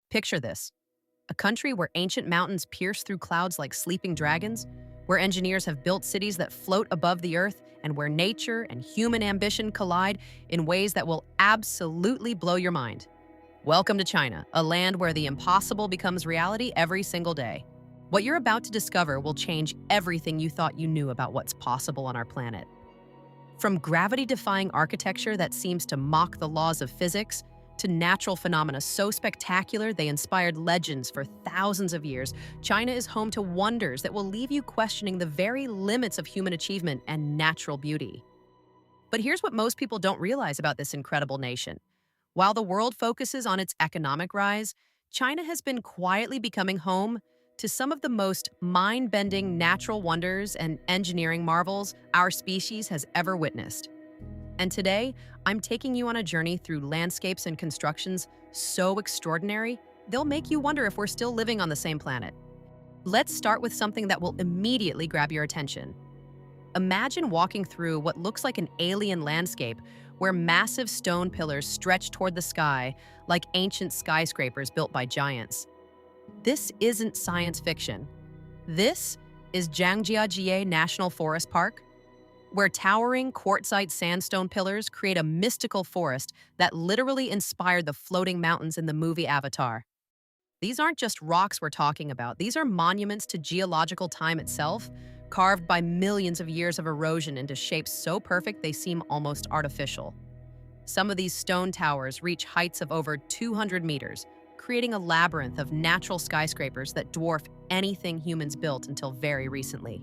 Picture this: a country where ancient mountains pierce through clouds like sleeping dragons, where engineers have built cities that float above the earth, and where nature and human ambition collide in ways that will absolutely blow your mind. Welcome to China, a land where the impossible becomes reality every single day. What you're about to discover will change everything you thought you knew about what's possible on our planet. From gravity-defying architecture that seems to mock the laws of physics, to natural phenomena so spectacular they inspired legends for thousands of years, China is home to wonders that will leave you questioning the very limits of human achievement and natural beauty. But here's what most people don't realize about this incredible nation. While the world focuses on its economic rise, China has been quietly becoming home to some of the most mind-bending natural wonders and engineering marvels our species has ever witnessed. And today, I'm taking you on a journey through landscapes and constructions so extraordinary, they'll make you wonder if we're still living on the same planet. Let's start with something that will immediately grab your attention. Imagine walking through what looks like an alien landscape where massive stone pillars stretch toward the sky like ancient skyscrapers built by giants. This isn't science fiction. This is Zhangjiajie National Forest Park, where towering quartzite sandstone pillars create a mystical forest that literally inspired the floating mountains in the movie Avatar. These aren't just rocks we're talking about. These are monuments to geological time itself, carved by millions of years of erosion into shapes so perfect they seem almost artificial. Some of these stone towers reach heights of over 200 meters, creating a labyrinth of natural skyscrapers that dwarf anything humans built until very recently.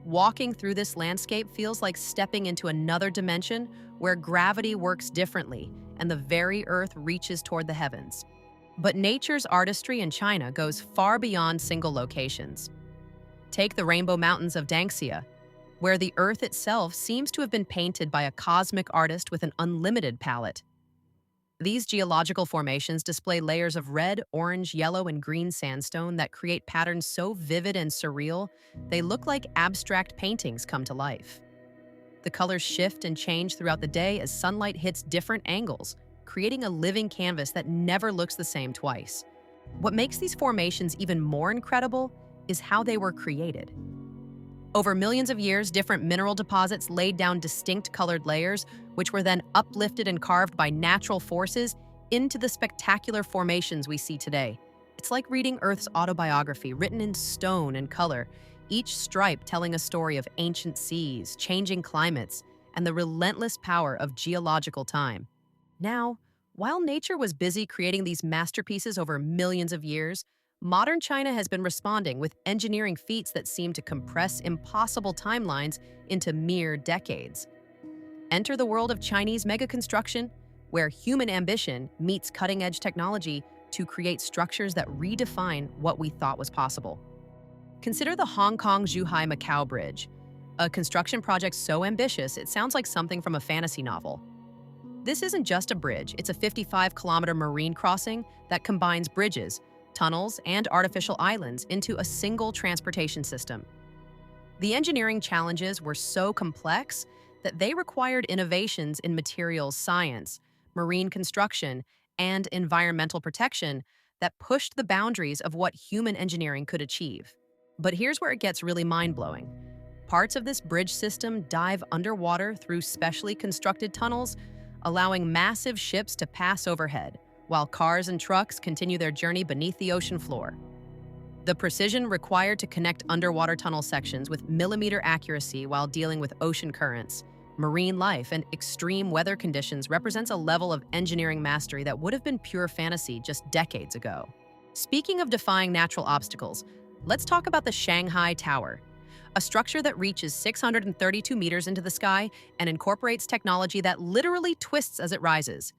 Walking through this landscape feels like stepping into another dimension where gravity works differently and the very earth reaches toward the heavens. But nature's artistry in China goes far beyond single locations. Take the Rainbow Mountains of Danxia, where the earth itself seems to have been painted by a cosmic artist with an unlimited palette. These geological formations display layers of red, orange, yellow, and green sandstone that create patterns so vivid and surreal, they look like abstract paintings come to life. The colors shift and change throughout the day as sunlight hits different angles, creating a living canvas that never looks the same twice. What makes these formations even more incredible is how they were created. Over millions of years, different mineral deposits laid down distinct colored layers, which were then uplifted and carved by natural forces into the spectacular formations we see today. It's like reading Earth's autobiography, written in stone and color, each stripe telling a story of ancient seas, changing climates, and the relentless power of geological time. Now, while nature was busy creating these masterpieces over millions of years, modern China has been responding with engineering feats that seem to compress impossible timelines into mere decades. Enter the world of Chinese mega-construction, where human ambition meets cutting-edge technology to create structures that redefine what we thought was possible. Consider the Hong Kong-Zhuhai-Macau Bridge, a construction project so ambitious it sounds like something from a fantasy novel. This isn't just a bridge, it's a 55-kilometer marine crossing that combines bridges, tunnels, and artificial islands into a single transportation system. The engineering challenges were so complex that they required innovations in materials science, marine construction, and environmental protection that pushed the boundaries of what human engineering could achieve. But here's where it gets really mind-blowing. Parts of this bridge system dive underwater through specially constructed tunnels, allowing massive ships to pass overhead, while cars and trucks continue their journey beneath the ocean floor. The precision required to connect underwater tunnel sections with millimeter accuracy while dealing with ocean currents, marine life, and extreme weather conditions represents a level of engineering mastery that would have been pure fantasy just decades ago. Speaking of defying natural obstacles, let's talk about the Shanghai Tower, a structure that reaches 632 meters into the sky and incorporates technology that literally twists as it rises.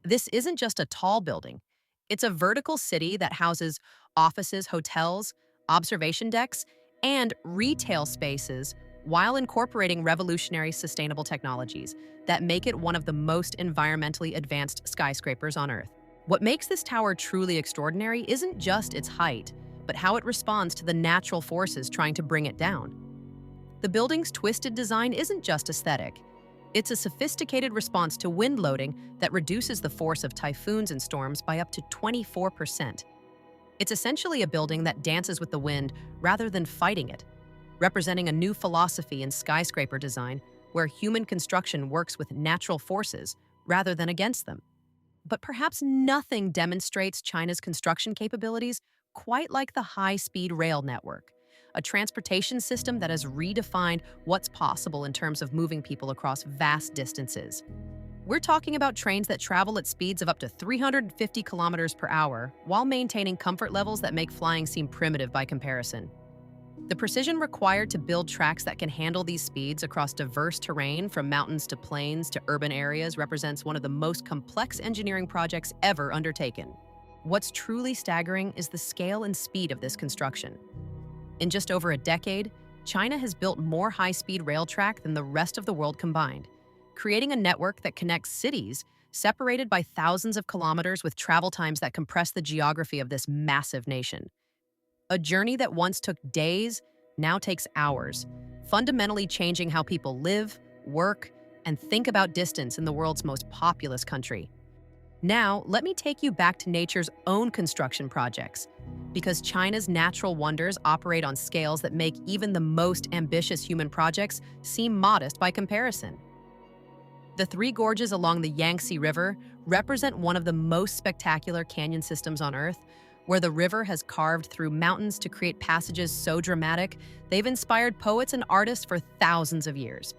This isn't just a tall building. It's a vertical city that houses offices, hotels, observation decks, and retail spaces while incorporating revolutionary sustainable technologies that make it one of the most environmentally advanced skyscrapers on Earth. What makes this tower truly extraordinary isn't just its height, but how it responds to the natural forces trying to bring it down. The building's twisted design isn't just aesthetic. It's a sophisticated response to wind loading that reduces the force of typhoons and storms by up to 24%. It's essentially a building that dances with the wind rather than fighting it, representing a new philosophy in skyscraper design where human construction works with natural forces rather than against them. But perhaps nothing demonstrates China's construction capabilities quite like the high-speed rail network, a transportation system that has redefined what's possible in terms of moving people across vast distances. We're talking about trains that travel at speeds of up to 350 kilometers per hour while maintaining comfort levels that make flying seem primitive by comparison. The precision required to build tracks that can handle these speeds across diverse terrain, from mountains to plains to urban areas, represents one of the most complex engineering projects ever undertaken. What's truly staggering is the scale and speed of this construction. In just over a decade, China has built more high-speed rail track than the rest of the world combined, creating a network that connects cities separated by thousands of kilometers with travel times that compress the geography of this massive nation. A journey that once took days now takes hours, fundamentally changing how people live, work, and think about distance in the world's most populous country. Now, let me take you back to nature's own construction projects, because China's natural wonders operate on scales that make even the most ambitious human projects seem modest by comparison. The three gorges along the Yangtze River represent one of the most spectacular canyon systems on Earth, where the river has carved through mountains to create passages so dramatic they've inspired poets and artists for thousands of years.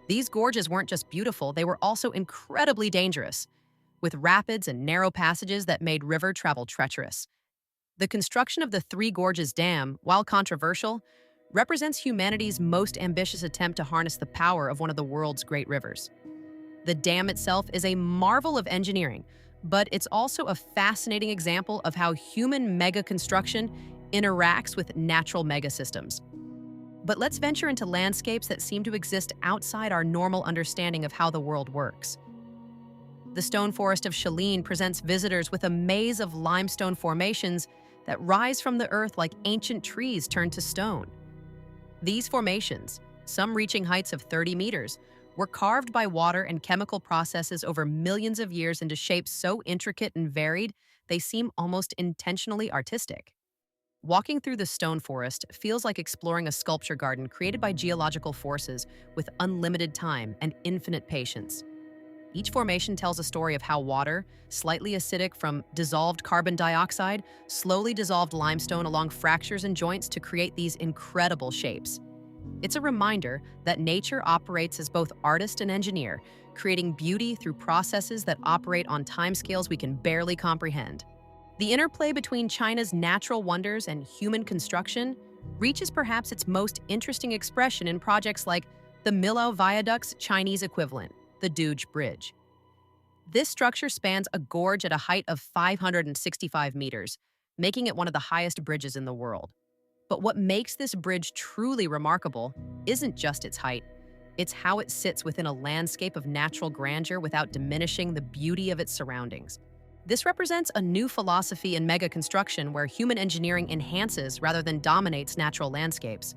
These gorges weren't just beautiful, they were also incredibly dangerous, with rapids and narrow passages that made river travel treacherous. The construction of the Three Gorges Dam, while controversial, represents humanity's most ambitious attempt to harness the power of one of the world's great rivers. The dam itself is a marvel of engineering, but it's also a fascinating example of how human mega construction interacts with natural megasystems. But let's venture into landscapes that seem to exist outside our normal understanding of how the world works. The stone forest of Shilin presents visitors with a maze of limestone formations that rise from the earth like ancient trees turned to stone. These formations, some reaching heights of 30 meters, were carved by water and chemical processes over millions of years into shapes so intricate and varied, they seem almost intentionally artistic. Walking through the stone forest feels like exploring a sculpture garden created by geological forces with unlimited time and infinite patience. Each formation tells a story of how water, slightly acidic from dissolved carbon dioxide, slowly dissolved limestone along fractures and joints to create these incredible shapes. It's a reminder that nature operates as both artist and engineer, creating beauty through processes that operate on timescales we can barely comprehend. The interplay between China's natural wonders and human construction reaches perhaps its most interesting expression in projects like the Millau Viaduct's Chinese equivalent, the Doge Bridge. This structure spans a gorge at a height of 565 meters, making it one of the highest bridges in the world. But what makes this bridge truly remarkable isn't just its height, it's how it sits within a landscape of natural grandeur without diminishing the beauty of its surroundings. This represents a new philosophy in mega construction where human engineering enhances rather than dominates natural landscapes.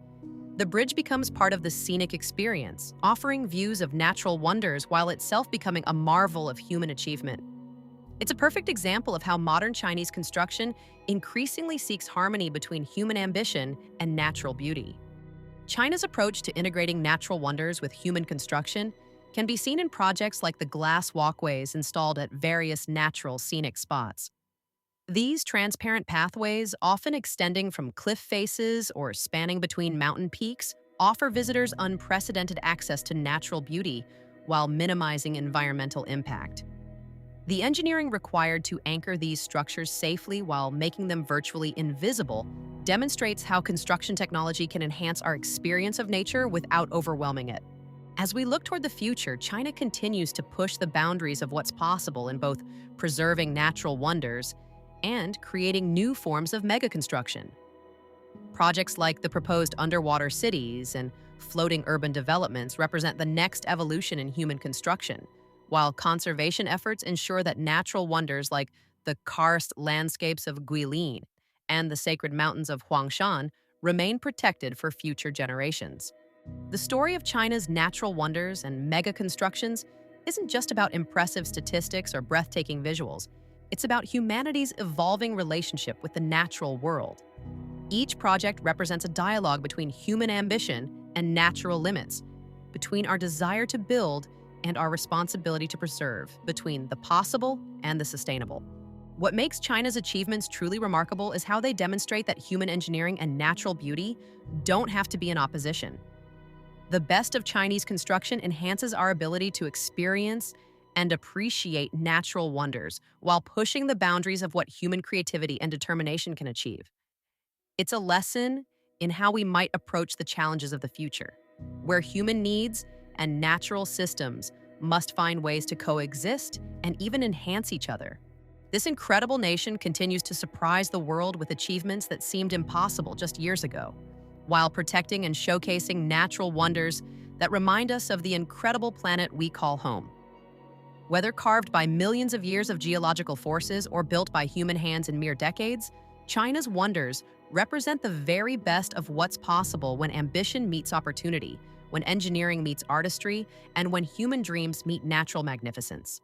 The bridge becomes part of the scenic experience, offering views of natural wonders while itself becoming a marvel of human achievement. It's a perfect example of how modern Chinese construction increasingly seeks harmony between human ambition and natural beauty. China's approach to integrating natural wonders with human construction can be seen in projects like the glass walkways installed at various natural scenic spots. These transparent pathways, often extending from cliff faces or spanning between mountain peaks, offer visitors unprecedented access to natural beauty while minimizing environmental impact. The engineering required to anchor these structures safely while making them virtually invisible demonstrates how construction technology can enhance our experience of nature without overwhelming it. As we look toward the future, China continues to push the boundaries of what's possible in both preserving natural wonders and creating new forms of mega construction. Projects like the proposed underwater cities and floating urban developments represent the next evolution in human construction, while conservation efforts ensure that natural wonders like the karst landscapes of Guilin and the sacred mountains of Huangshan remain protected for future generations. The story of China's natural wonders and mega constructions isn't just about impressive statistics or breathtaking visuals. It's about humanity's evolving relationship with the natural world. Each project represents a dialogue between human ambition and natural limits, between our desire to build and our responsibility to preserve, between the possible and the sustainable. What makes China's achievements truly remarkable is how they demonstrate that human engineering and natural beauty don't have to be in opposition. The best of Chinese construction enhances our ability to experience and appreciate natural wonders while pushing the boundaries of what human creativity and determination can achieve. It's a lesson in how we might approach the challenges of the future, where human needs and natural systems must find ways to coexist and even enhance each other. This incredible nation continues to surprise the world with achievements that seemed impossible just years ago, while protecting and showcasing natural wonders that remind us of the incredible planet we call home. Whether carved by millions of years of geological forces or built by human hands in mere decades, China's wonders represent the very best of what's possible when ambition meets opportunity, when engineering meets artistry, and when human dreams meet natural magnificence.